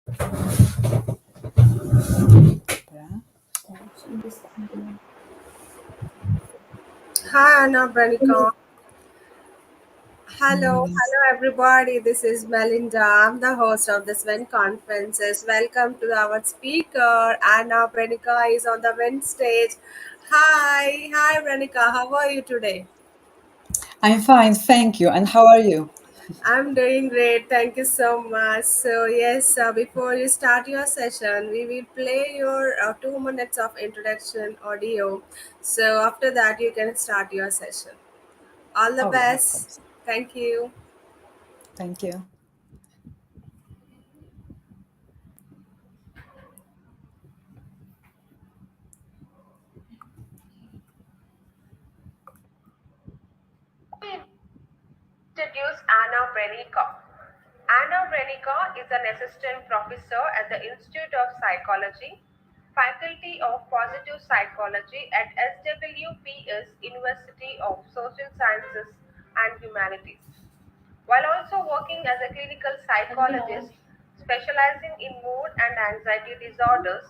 Hi, Anna Branica. Hello everybody. This is Melinda. I'm the host of this WYN conferences. Welcome to our speaker. Anna Branica is on the WYN stage. Hi Branica. How are you today? I'm fine, thank you. And how are you? I'm doing great. Thank you so much. So yes, before you start your session, we will play your 2 minutes of introduction audio. So after that, you can start your session. All the Oh, yeah, of best. course. Thank you. Thank you. Introduce Anna Brenica. Anna Brenica is an assistant professor at the Institute of Psychology, Faculty of Positive Psychology at SWPS University of Social Sciences and Humanities. While also working as a clinical psychologist specializing in mood and anxiety disorders,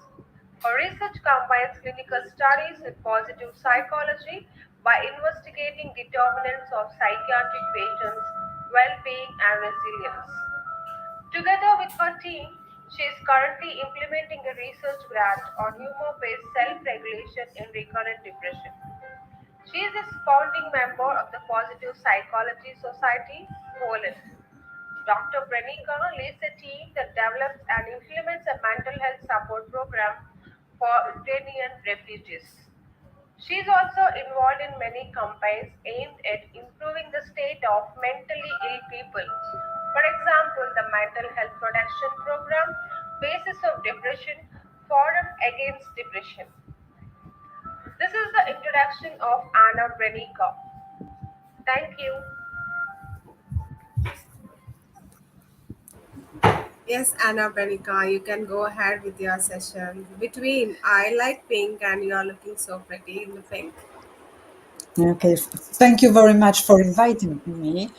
her research combines clinical studies with positive psychology by investigating determinants of psychiatric patients' well being and resilience. Together with her team, she is currently implementing a research grant on humor based self regulation in recurrent depression. She is a founding member of the Positive Psychology Society, Poland. Dr. Brenica leads a team that develops and implements a mental health support program for Ukrainian refugees. She is also involved in many campaigns aimed at improving the state of mentally ill people. For example, the Mental Health Protection Program, Basis of Depression, Forum Against Depression. This is the introduction of Anna Brenica. Thank you. Yes, Anna Benica, you can go ahead with your session. Between I like pink and you are looking so pretty in the pink. Okay, thank you very much for inviting me.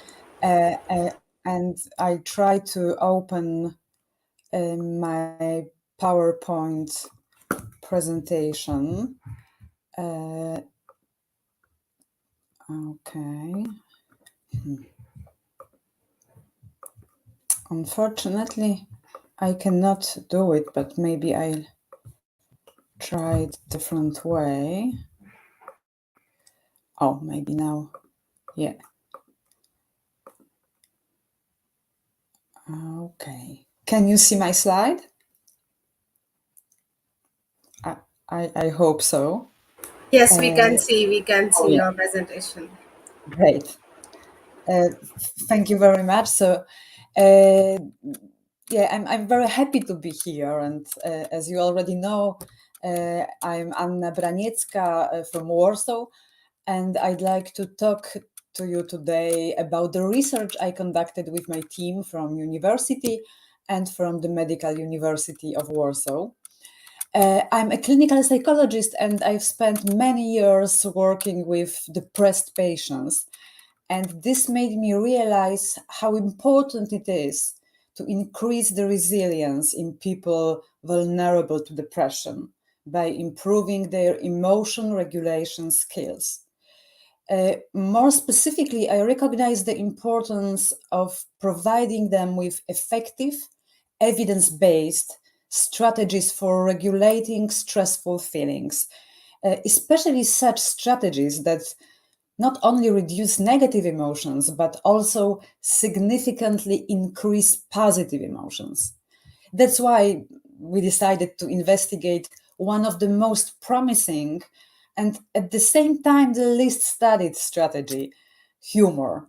And I try to open my PowerPoint presentation. Okay. Unfortunately, I cannot do it, but maybe I'll try it different way. Oh, maybe now. Yeah. Okay. Can you see my slide? I hope so. Yes, Uh, we can oh, see yeah, your presentation. great. Uh, Thank you very much. So, uh, yeah, I'm very happy to be here. And as you already know, I'm Anna Braniecka from Warsaw, and I'd like to talk to you today about the research I conducted with my team from university and from the Medical University of Warsaw. I'm a clinical psychologist and I've spent many years working with depressed patients. And this made me realize how important it is to increase the resilience in people vulnerable to depression by improving their emotion regulation skills. More specifically, I recognize the importance of providing them with effective, evidence based strategies for regulating stressful feelings, especially such strategies that not only reduce negative emotions, but also significantly increase positive emotions. That's why we decided to investigate one of the most promising and at the same time the least studied strategy, humor.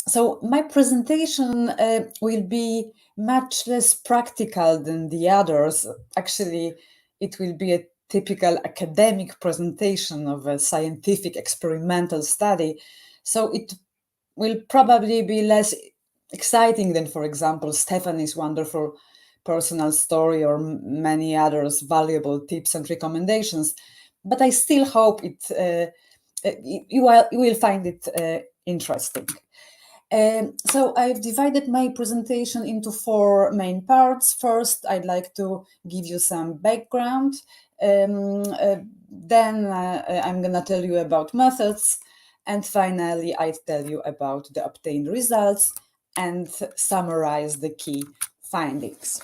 So my presentation will be much less practical than the others. Actually, it will be a typical academic presentation of a scientific experimental study. So it will probably be less exciting than, for example, Stephanie's wonderful personal story or many others valuable tips and recommendations. But I still hope you will find it interesting. So I've divided my presentation into four main parts. First, I'd like to give you some background. Then I'm going to tell you about methods. And finally, I'd tell you about the obtained results and summarize the key findings.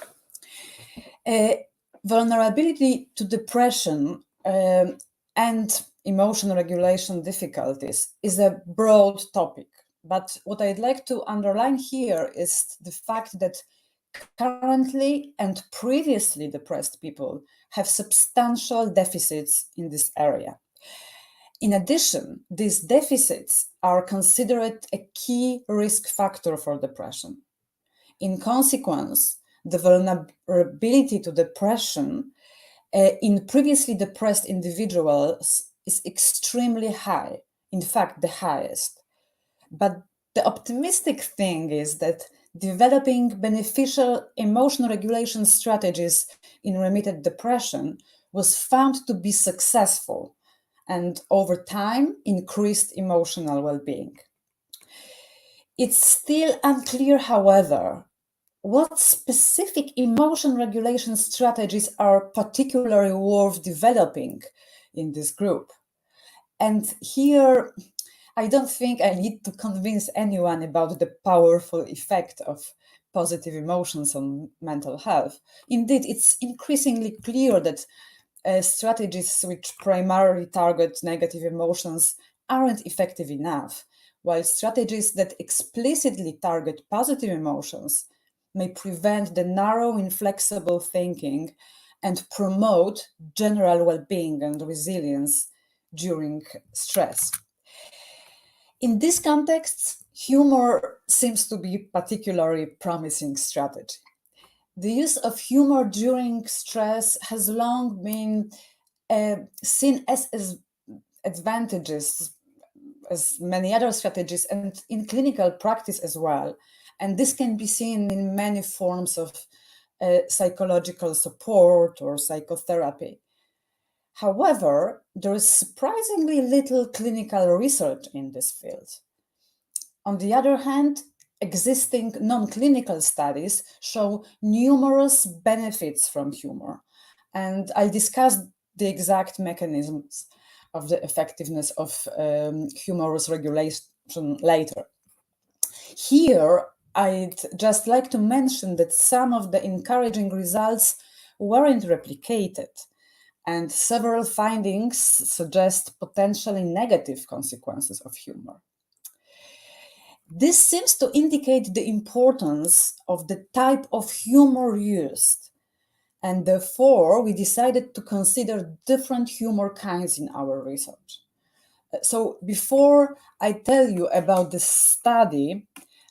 Vulnerability to depression and emotion regulation difficulties is a broad topic. But what I'd like to underline here is the fact that currently and previously depressed people have substantial deficits in this area. In addition, these deficits are considered a key risk factor for depression. In consequence, the vulnerability to depression in previously depressed individuals is extremely high, in fact, the highest. But the optimistic thing is that developing beneficial emotion regulation strategies in remitted depression was found to be successful and over time increased emotional well-being. It's still unclear, however, what specific emotion regulation strategies are particularly worth developing in this group. And here, I don't think I need to convince anyone about the powerful effect of positive emotions on mental health. Indeed, it's increasingly clear that strategies which primarily target negative emotions aren't effective enough, while strategies that explicitly target positive emotions may prevent the narrow, inflexible thinking and promote general well-being and resilience during stress. In this context, humor seems to be a particularly promising strategy. The use of humor during stress has long been seen as advantages as many other strategies and in clinical practice as well. And this can be seen in many forms of psychological support or psychotherapy. However, there is surprisingly little clinical research in this field. On the other hand, existing non-clinical studies show numerous benefits from humor, and I'll discuss the exact mechanisms of the effectiveness of humorous regulation later. Here, I'd just like to mention that some of the encouraging results weren't replicated, and several findings suggest potentially negative consequences of humor. This seems to indicate the importance of the type of humor used, and therefore we decided to consider different humor kinds in our research. So before I tell you about this study,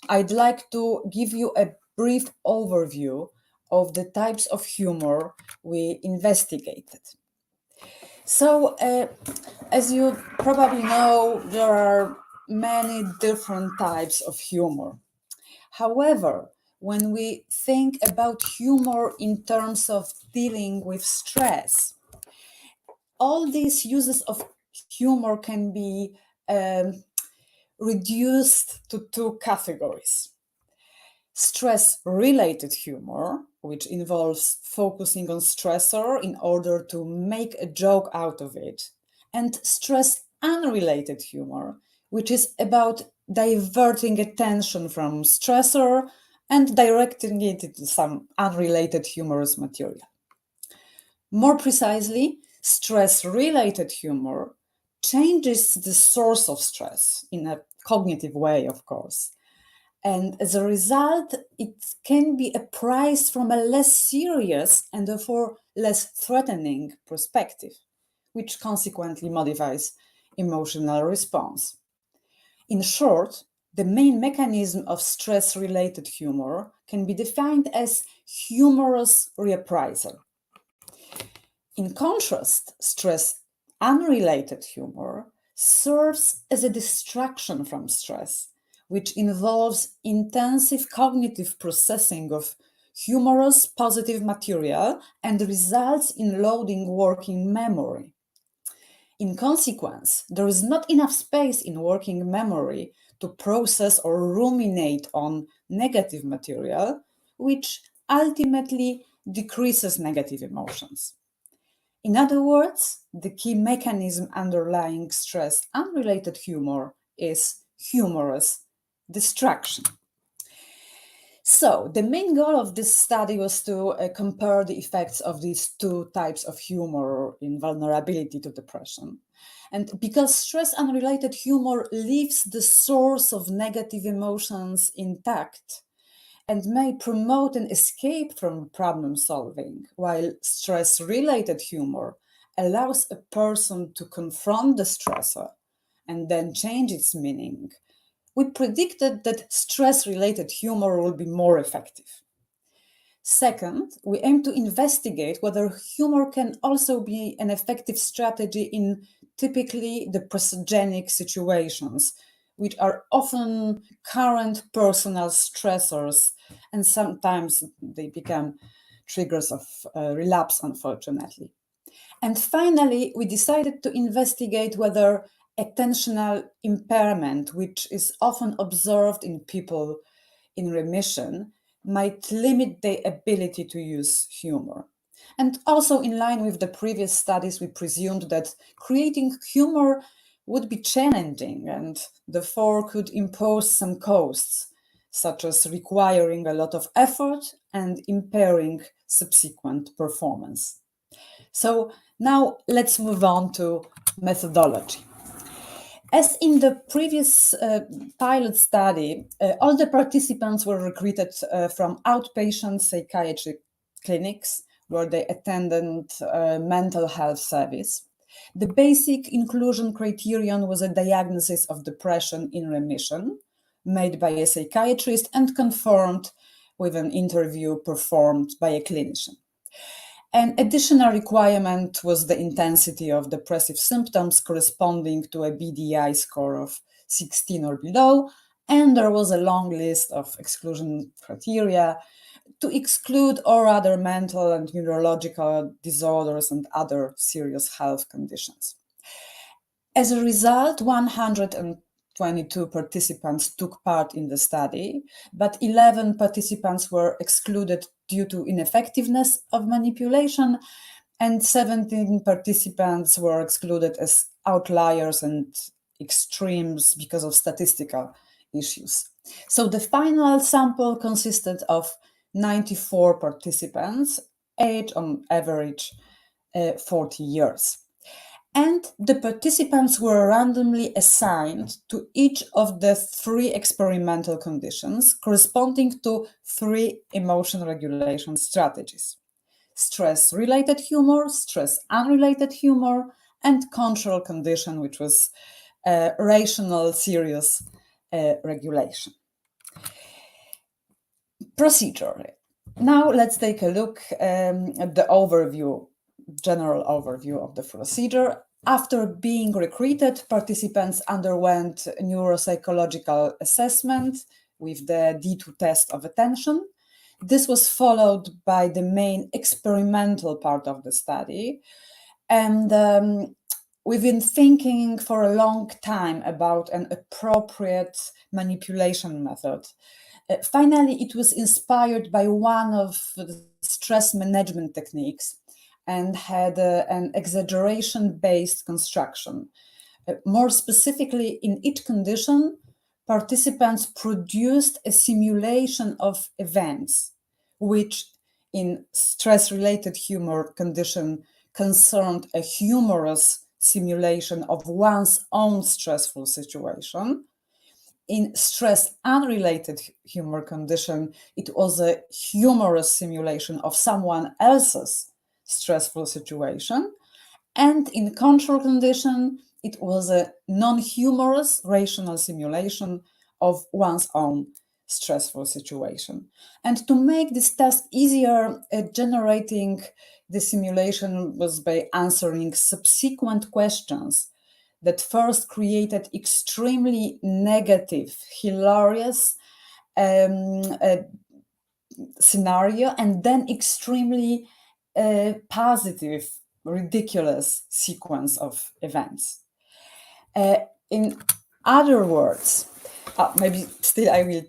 I'd like to give you a brief overview of the types of humor we investigated. So, as you probably know, there are many different types of humor. However, when we think about humor in terms of dealing with stress, all these uses of humor can be reduced to two categories. Stress-related humor, which involves focusing on stressor in order to make a joke out of it, and stress-unrelated humor, which is about diverting attention from stressor and directing it into some unrelated humorous material. More precisely, stress-related humor changes the source of stress in a cognitive way, of course. And as a result, it can be appraised from a less serious and therefore less threatening perspective, which consequently modifies emotional response. In short, the main mechanism of stress-related humor can be defined as humorous reappraisal. In contrast, stress-unrelated humor serves as a distraction from stress, which involves intensive cognitive processing of humorous positive material and results in loading working memory. In consequence, there is not enough space in working memory to process or ruminate on negative material, which ultimately decreases negative emotions. In other words, the key mechanism underlying stress unrelated humor is humorous distraction. So, the main goal of this study was to compare the effects of these two types of humor in vulnerability to depression. And because stress unrelated humor leaves the source of negative emotions intact and may promote an escape from problem solving, while stress related humor allows a person to confront the stressor and then change its meaning, we predicted that stress-related humor will be more effective. Second, we aim to investigate whether humor can also be an effective strategy in typically depressogenic situations, which are often current personal stressors, and sometimes they become triggers of relapse, unfortunately. And finally, we decided to investigate whether attentional impairment, which is often observed in people in remission, might limit their ability to use humor. And also, in line with the previous studies, we presumed that creating humor would be challenging and therefore could impose some costs, such as requiring a lot of effort and impairing subsequent performance. So now let's move on to methodology. As in the previous pilot study, all the participants were recruited from outpatient psychiatric clinics where they attended mental health service. The basic inclusion criterion was a diagnosis of depression in remission made by a psychiatrist and confirmed with an interview performed by a clinician. An additional requirement was the intensity of depressive symptoms corresponding to a BDI score of 16 or below, and there was a long list of exclusion criteria to exclude all other mental and neurological disorders and other serious health conditions. As a result, 122 participants took part in the study, but 11 participants were excluded due to ineffectiveness of manipulation, and 17 participants were excluded as outliers and extremes because of statistical issues. So the final sample consisted of 94 participants, age on average 40 years. And the participants were randomly assigned to each of the three experimental conditions corresponding to three emotion regulation strategies: stress-related humor, stress-unrelated humor, and control condition, which was rational serious regulation. Procedure. Now let's take a look at the general overview of the procedure. After being recruited, participants underwent neuropsychological assessment with the D2 test of attention. This was followed by the main experimental part of the study. And we've been thinking for a long time about an appropriate manipulation method. Finally, it was inspired by one of the stress management techniques and had an exaggeration-based construction. More specifically, in each condition, participants produced a simulation of events, which in stress-related humor condition concerned a humorous simulation of one's own stressful situation. In stress-unrelated humor condition, it was a humorous simulation of someone else's stressful situation. And in control condition, it was a non-humorous rational simulation of one's own stressful situation. And to make this task easier, generating the simulation was by answering subsequent questions that first created extremely negative, hilarious scenario, and then extremely positive, ridiculous sequence of events. In other words, Maybe still I will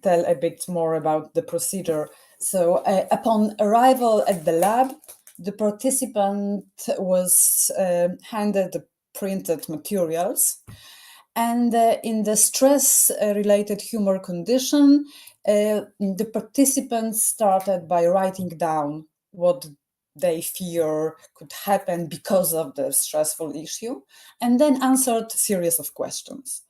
tell a bit more about the procedure. So upon arrival at the lab, the participant was handed the printed materials. And in the stress-related humor condition, the participants started by writing down what they fear could happen because of the stressful issue, and then answered series of questions.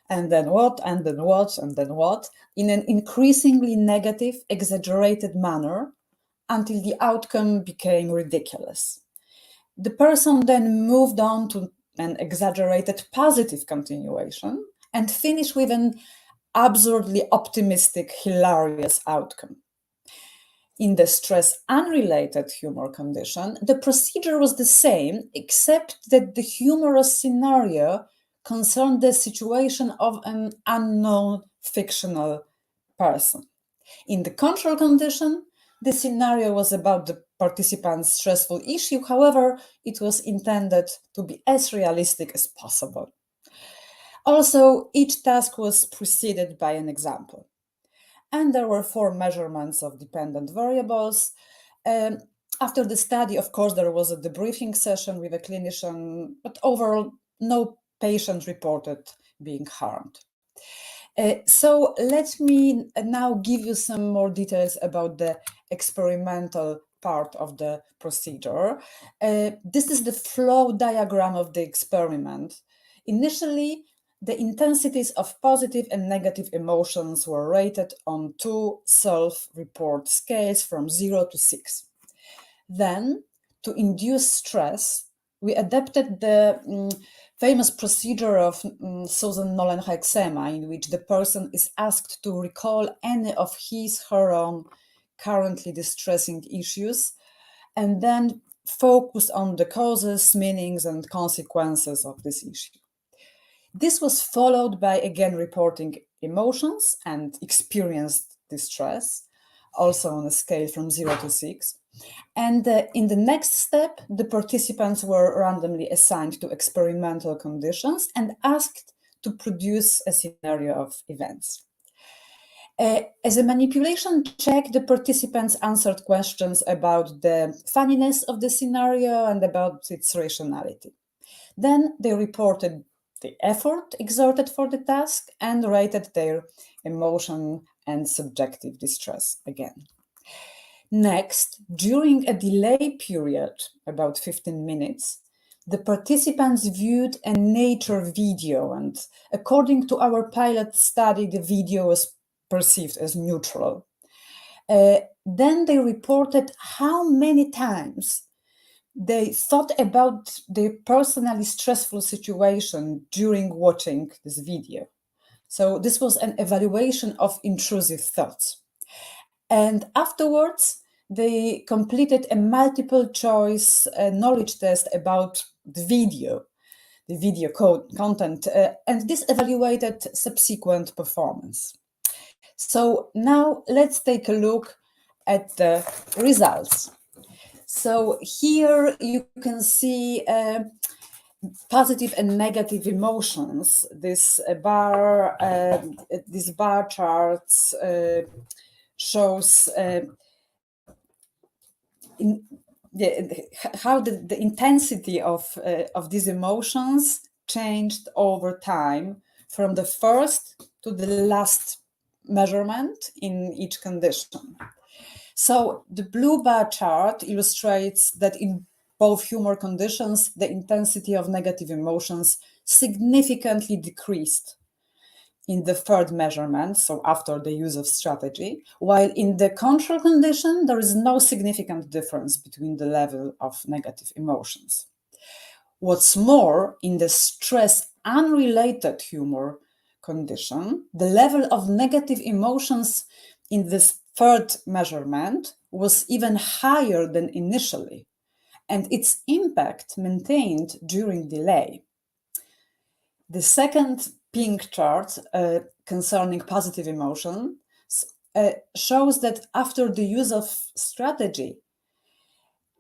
And then what, and then what, and then what, in an increasingly negative, exaggerated manner until the outcome became ridiculous. The person then moved on to an exaggerated positive continuation and finished with an absurdly optimistic, hilarious outcome. In the stress unrelated humor condition, the procedure was the same, except that the humorous scenario concerned the situation of an unknown fictional person. In the control condition, the scenario was about the participant's stressful issue. However, it was intended to be as realistic as possible. Also, each task was preceded by an example. And there were 4 measurements of dependent variables. After the study, of course, there was a debriefing session with a clinician, but overall, no patient reported being harmed. So let me now give you some more details about the experimental part of the procedure. This is the flow diagram of the experiment. Initially, the intensities of positive and negative emotions were rated on 2 self-report scales from 0 to 6. Then, to induce stress, we adapted the famous procedure of Susan Nolen-Hexema, in which the person is asked to recall any of her own currently distressing issues, and then focus on the causes, meanings, and consequences of this issue. This was followed by again reporting emotions and experienced distress, also on a scale from 0 to 6. And in the next step, the participants were randomly assigned to experimental conditions and asked to produce a scenario of events. As a manipulation check, the participants answered questions about the funniness of the scenario and about its rationality. Then they reported the effort exerted for the task and rated their emotion and subjective distress again. Next, during a delay period, about 15 minutes, the participants viewed a nature video, and according to our pilot study, the video was perceived as neutral. Then they reported how many times they thought about their personally stressful situation during watching this video. So this was an evaluation of intrusive thoughts. And afterwards, they completed a multiple choice knowledge test about the video content, and this evaluated subsequent performance. So now let's take a look at the results. So here you can see positive and negative emotions. This bar charts shows how the intensity of these emotions changed over time from the first to the last measurement in each condition. So the blue bar chart illustrates that in both humor conditions, the intensity of negative emotions significantly decreased in the third measurement, so after the use of strategy, while in the control condition, there is no significant difference between the level of negative emotions. What's more, in the stress unrelated humor condition, the level of negative emotions in this third measurement was even higher than initially, and its impact maintained during delay. The second pink chart concerning positive emotions shows that after the use of strategy,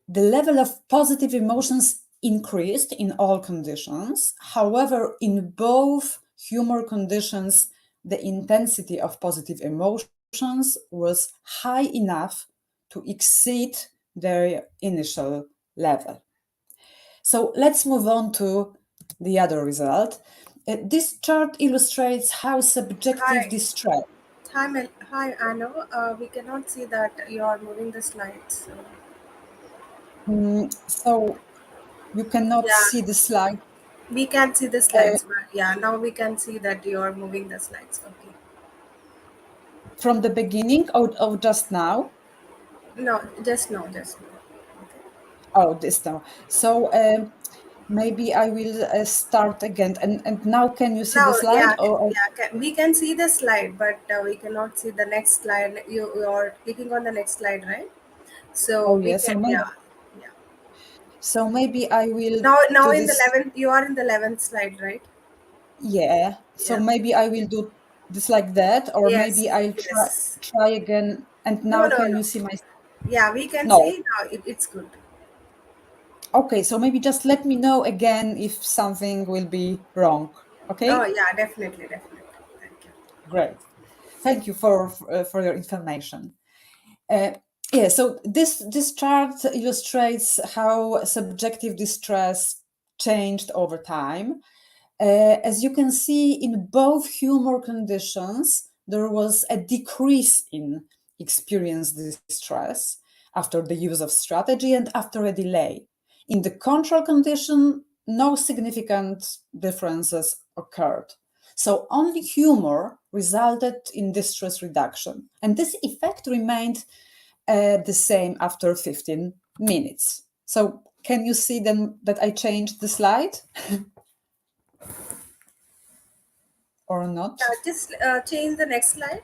the level of positive emotions increased in all conditions. However, in both humor conditions, the intensity of positive emotions was high enough to exceed their initial level. So let's move on to the other result. This chart illustrates how subjective Hi. distress. Hi, Anna. We cannot see that you are moving the slides. So, So you cannot yeah, see the slide we can see the uh, slides. But yeah, now we can see that you are moving the slides. Okay. from the beginning or just now. No, just no, just no. Okay. Oh, this now. So maybe I will start again. And now can you see the Now, slide? yeah, we can see the slide, but we cannot see the next slide. You are clicking on the next slide, right? So Oh we yeah. can, yeah, yeah. So maybe I will Now do in the this. 11th, you are in the 11th slide, right? Yeah. So Yeah. maybe I will do this like that, or Yes, maybe I'll yes. try again. And No, now no, can no. you see my? Yeah, we can No. see now. It's good. Okay. So maybe just let me know again if something will be wrong. Oh, Okay. yeah, definitely, definitely. Thank you. Great. Thank you for your information. Uh, yeah, so this chart illustrates how subjective distress changed over time. As you can see, in both humor conditions, there was a decrease in experienced distress after the use of strategy and after a delay. In the control condition, no significant differences occurred. So only humor resulted in distress reduction. And this effect remained the same after 15 minutes. So can you see then that I changed the slide or not? Just change the next slide.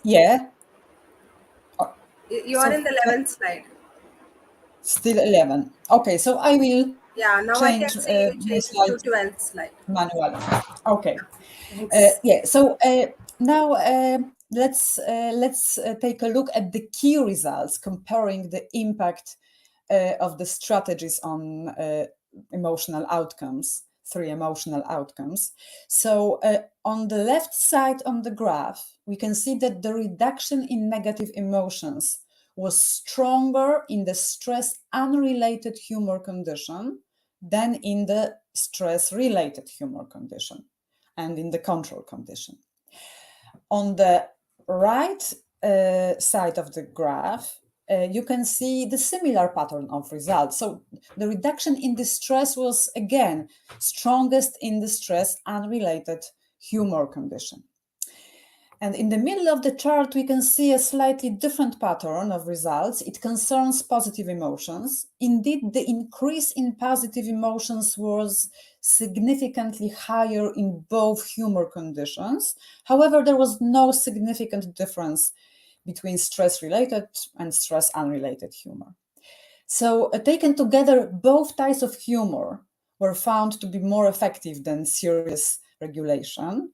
Yeah. Uh, You are So in the 11th slide. still 11. Okay, so I will Yeah, now I change can see you my change to slides 12th slide. manually. Okay. Thanks. Yeah. So now let's take a look at the key results comparing the impact of the strategies on emotional outcomes, three emotional outcomes. So on the left side on the graph, we can see that the reduction in negative emotions was stronger in the stress unrelated humor condition than in the stress related humor condition and in the control condition. On the right side of the graph, you can see the similar pattern of results. So the reduction in the stress was again strongest in the stress unrelated humor condition. And in the middle of the chart, we can see a slightly different pattern of results. It concerns positive emotions. Indeed, the increase in positive emotions was significantly higher in both humor conditions. However, there was no significant difference between stress related and stress unrelated humor. So, taken together, both types of humor were found to be more effective than serious regulation.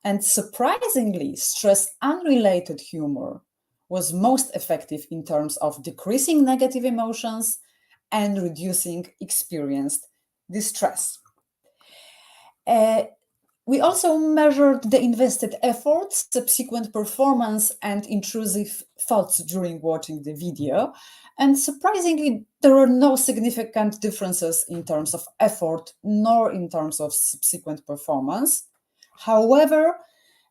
And surprisingly, stress unrelated humor was most effective in terms of decreasing negative emotions and reducing experienced distress. Uh, we also measured the invested effort, subsequent performance, and intrusive thoughts during watching the video. And surprisingly, there were no significant differences in terms of effort nor in terms of subsequent performance. However,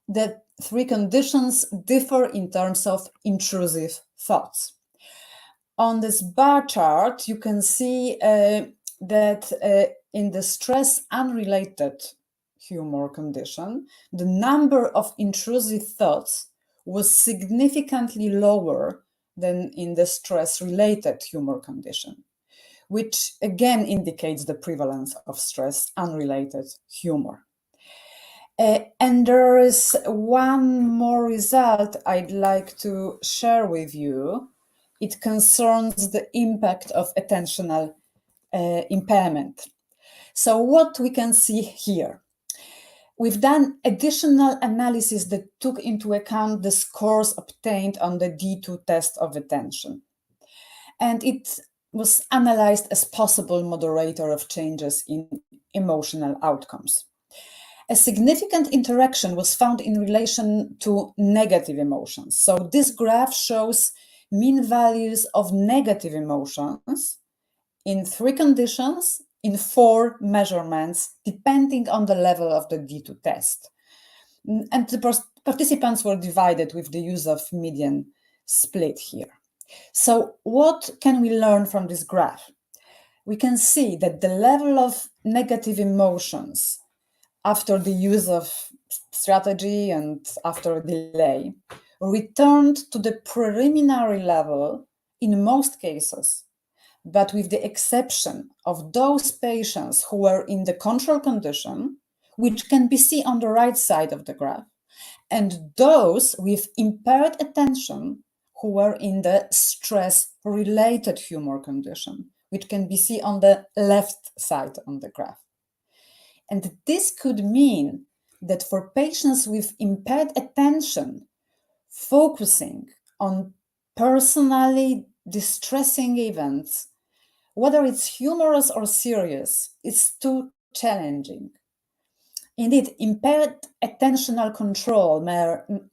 the three conditions differ in terms of intrusive thoughts. On this bar chart, you can see that in the stress unrelated humor condition, the number of intrusive thoughts was significantly lower than in the stress related humor condition, which again indicates the prevalence of stress unrelated humor. And there is one more result I'd like to share with you. It concerns the impact of attentional impairment. So, what we can see here, we've done additional analysis that took into account the scores obtained on the D2 test of attention. And it was analyzed as possible moderator of changes in emotional outcomes. A significant interaction was found in relation to negative emotions. So this graph shows mean values of negative emotions in 3 conditions in 4 measurements, depending on the level of the D2 test. And the participants were divided with the use of median split here. So what can we learn from this graph? We can see that the level of negative emotions after the use of strategy and after a delay returned to the preliminary level in most cases, but with the exception of those patients who were in the control condition, which can be seen on the right side of the graph, and those with impaired attention who were in the stress-related humor condition, which can be seen on the left side on the graph. And this could mean that for patients with impaired attention, focusing on personally distressing events, whether it's humorous or serious, is too challenging. Indeed, impaired attentional control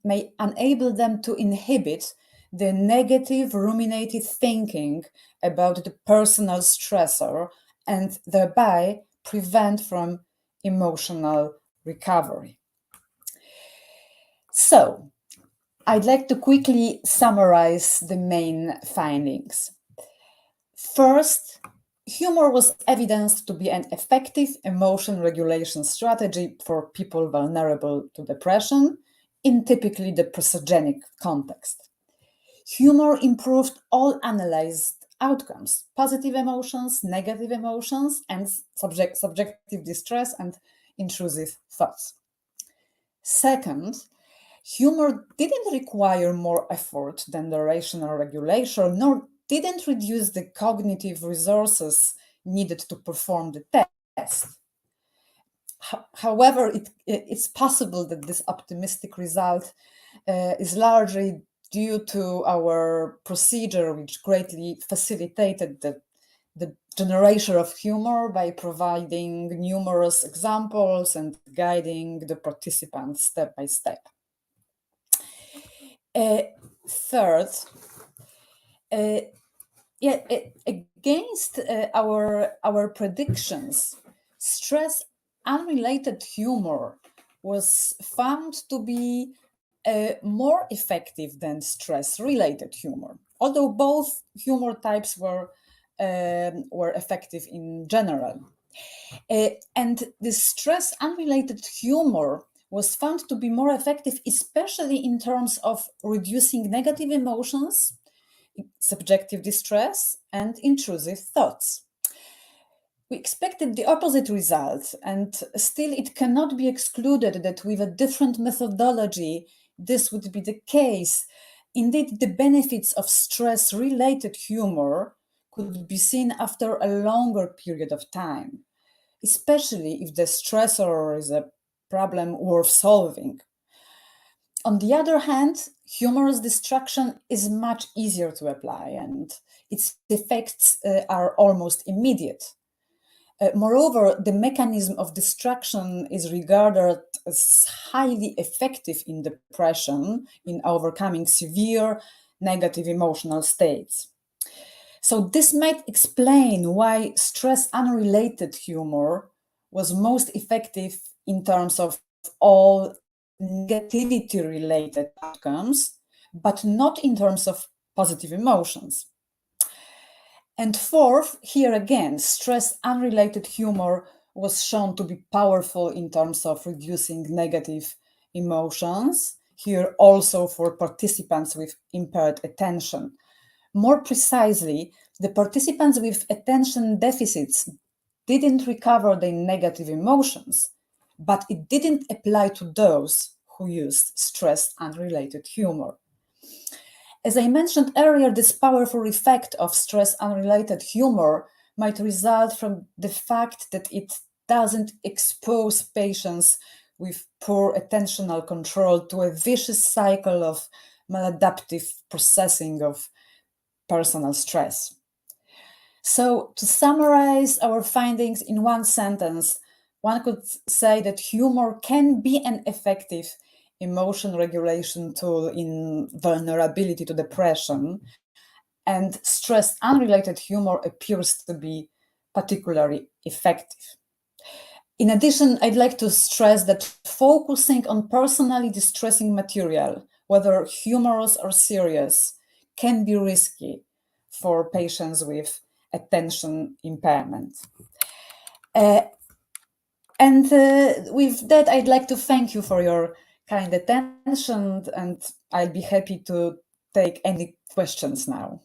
may enable them to inhibit the negative ruminative thinking about the personal stressor and thereby prevent from emotional recovery. So, I'd like to quickly summarize the main findings. First, humor was evidenced to be an effective emotion regulation strategy for people vulnerable to depression in typically the prosogenic context. Humor improved all analyzed outcomes: positive emotions, negative emotions, and subjective distress and intrusive thoughts. Second, humor didn't require more effort than the rational regulation, nor didn't reduce the cognitive resources needed to perform the test. However, it's possible that this optimistic result is largely due to our procedure, which greatly facilitated the generation of humor by providing numerous examples and guiding the participants step by step. Third, against our predictions, stress unrelated humor was found to be more effective than stress related humor, although both humor types were effective in general. And the stress unrelated humor was found to be more effective, especially in terms of reducing negative emotions, subjective distress, and intrusive thoughts. We expected the opposite result, and still it cannot be excluded that with a different methodology, this would be the case. Indeed, the benefits of stress-related humor could be seen after a longer period of time, especially if the stressor is a problem worth solving. On the other hand, humorous distraction is much easier to apply, and its effects are almost immediate. Moreover, the mechanism of distraction is regarded as highly effective in depression in overcoming severe negative emotional states. So this might explain why stress-unrelated humor was most effective in terms of all negativity-related outcomes, but not in terms of positive emotions. And fourth, here again, stress-unrelated humor was shown to be powerful in terms of reducing negative emotions, here also for participants with impaired attention. More precisely, the participants with attention deficits didn't recover their negative emotions, but it didn't apply to those who used stress-unrelated humor. As I mentioned earlier, this powerful effect of stress-unrelated humor might result from the fact that it doesn't expose patients with poor attentional control to a vicious cycle of maladaptive processing of personal stress. So, to summarize our findings in one sentence, one could say that humor can be an effective emotion regulation tool in vulnerability to depression, and stress unrelated humor appears to be particularly effective. In addition, I'd like to stress that focusing on personally distressing material, whether humorous or serious, can be risky for patients with attention impairment. With that, I'd like to thank you for your kind attention, and I'll be happy to take any questions now.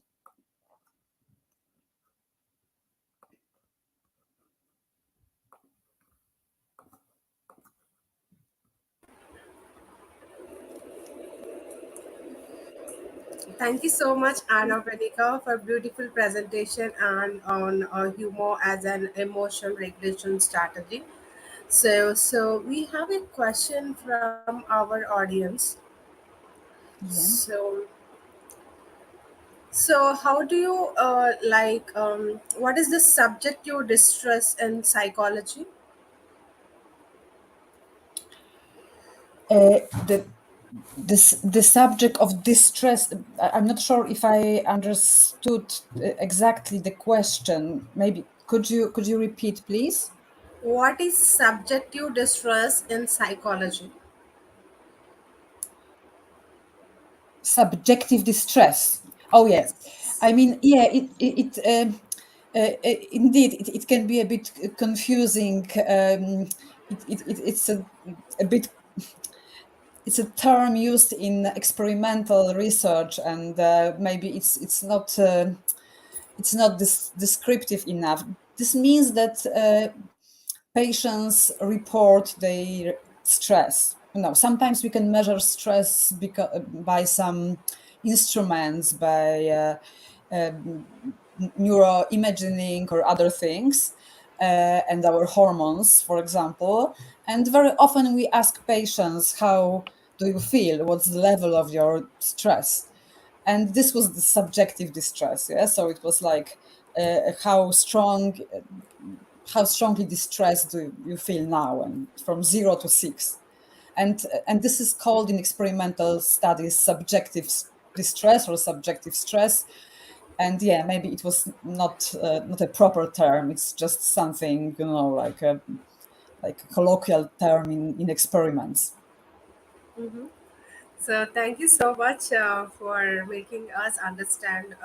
Thank you so much, Anna Venica, for beautiful presentation and on humor as an emotion regulation strategy. So we have a question from our audience. Yeah. So how do you what is the subjective distress in psychology? The the subject of distress, I'm not sure if I understood exactly the question. Maybe could you repeat, please? What is subjective distress in psychology? Subjective distress. Oh yeah, Yes. I mean, yeah, indeed it can be a bit confusing. It's a bit, it's a term used in experimental research, and maybe it's not descriptive enough. This means that patients report their stress. Sometimes we can measure stress by some instruments, by neuroimaging or other things, and our hormones, for example. And very often we ask patients, how do you feel? What's the level of your stress? And this was the subjective distress. Yeah, so it was like how strongly distressed do you feel now, and from 0 to 6. And this is called in experimental studies subjective distress or subjective stress. And yeah, maybe it was not a proper term. It's just something, like a colloquial term in experiments. So thank you so much for making us understand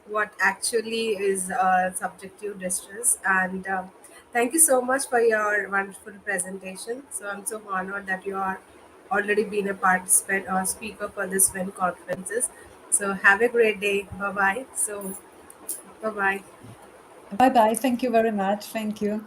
what actually is subjective distress, and thank you so much for your wonderful presentation. So I'm so honored that you are already been a participant or speaker for this WYN conferences. So have a great day. Bye bye. So bye bye. Bye bye. Thank you very much. Thank you.